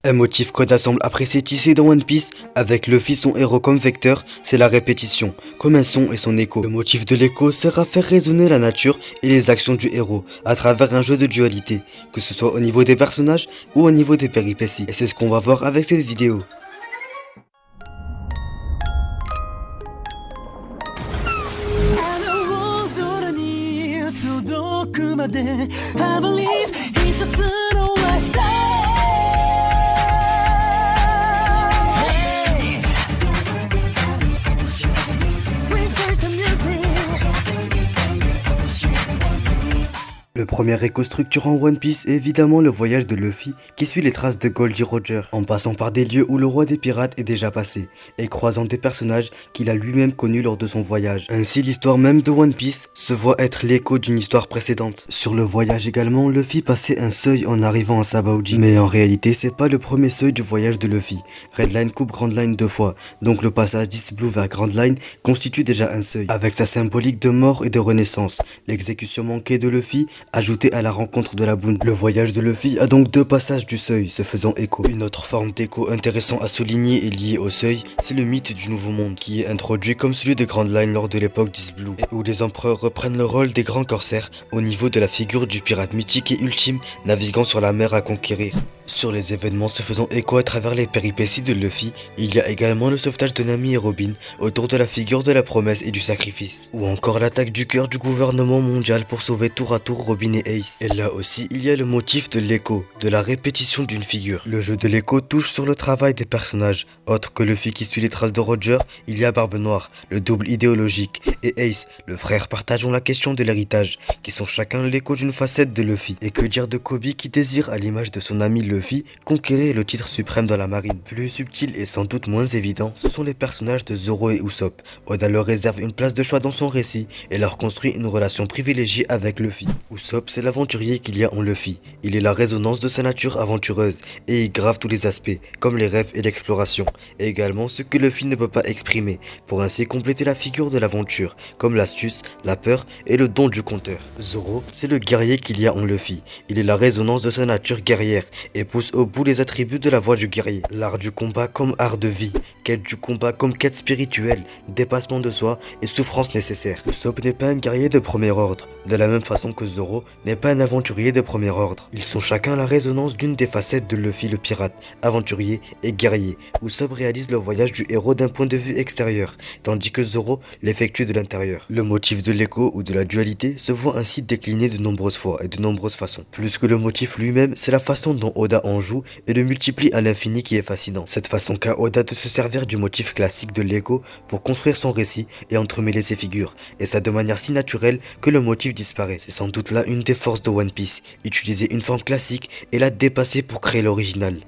Un motif qu'Oda semble apprécier tisser dans One Piece, avec Luffy son héros comme vecteur, c'est la répétition, comme un son et son écho. Le motif de l'écho sert à faire résonner la nature et les actions du héros, à travers un jeu de dualité, que ce soit au niveau des personnages ou au niveau des péripéties. Et c'est ce qu'on va voir avec cette vidéo. I believe 一つの明日 Research the music. Le premier écho structurant One Piece est évidemment le voyage de Luffy qui suit les traces de Goldie Roger, en passant par des lieux où le roi des pirates est déjà passé, et croisant des personnages qu'il a lui-même connus lors de son voyage. Ainsi l'histoire même de One Piece se voit être l'écho d'une histoire précédente. Sur le voyage également, Luffy passait un seuil en arrivant à Sabaody, mais en réalité c'est pas le premier seuil du voyage de Luffy. Red Line coupe Grand Line 2 fois, donc le passage d'East Blue vers Grand Line constitue déjà un seuil, avec sa symbolique de mort et de renaissance, l'exécution manquée de Luffy ajouté à la rencontre de la Boune. Le voyage de Luffy a donc deux passages du seuil se faisant écho. Une autre forme d'écho intéressant à souligner et liée au seuil, c'est le mythe du nouveau monde, qui est introduit comme celui de Grand Line lors de l'époque d'East Blue, et où les empereurs reprennent le rôle des grands corsaires au niveau de la figure du pirate mythique et ultime naviguant sur la mer à conquérir. Sur les événements se faisant écho à travers les péripéties de Luffy, il y a également le sauvetage de Nami et Robin autour de la figure de la promesse et du sacrifice, ou encore l'attaque du cœur du gouvernement mondial pour sauver tour à tour Robin et Ace. Et là aussi, il y a le motif de l'écho, de la répétition d'une figure. Le jeu de l'écho touche sur le travail des personnages. Autre que Luffy qui suit les traces de Roger, il y a Barbe Noire, le double idéologique, et Ace, le frère partageant la question de l'héritage, qui sont chacun l'écho d'une facette de Luffy. Et que dire de Kobe qui désire, à l'image de son ami Luffy, conquérir le titre suprême dans la marine. Plus subtil et sans doute moins évident, ce sont les personnages de Zoro et Usopp. Oda leur réserve une place de choix dans son récit et leur construit une relation privilégiée avec Luffy. Usopp, c'est l'aventurier qu'il y a en Luffy. Il est la résonance de sa nature aventureuse et il grave tous les aspects, comme les rêves et l'exploration, et également ce que Luffy ne peut pas exprimer, pour ainsi compléter la figure de l'aventure, comme l'astuce, la peur et le don du conteur. Zoro, c'est le guerrier qu'il y a en Luffy. Il est la résonance de sa nature guerrière et pousse au bout les attributs de la voix du guerrier. L'art du combat comme art de vie, quête du combat comme quête spirituelle, dépassement de soi et souffrance nécessaire. Usopp n'est pas un guerrier de premier ordre, de la même façon que Zoro n'est pas un aventurier de premier ordre. Ils sont chacun la résonance d'une des facettes de Luffy le pirate, aventurier et guerrier. Usopp réalise le voyage du héros d'un point de vue extérieur, tandis que Zoro l'effectue de l'intérieur. Le motif de l'écho ou de la dualité se voit ainsi décliné de nombreuses fois et de nombreuses façons. Plus que le motif lui-même, c'est la façon dont Oda en joue et le multiplie à l'infini qui est fascinant. Cette façon qu'a Oda de se servir du motif classique de l'écho pour construire son récit et entremêler ses figures, et ça de manière si naturelle que le motif disparaît. C'est sans doute là une des forces de One Piece, utiliser une forme classique et la dépasser pour créer l'original.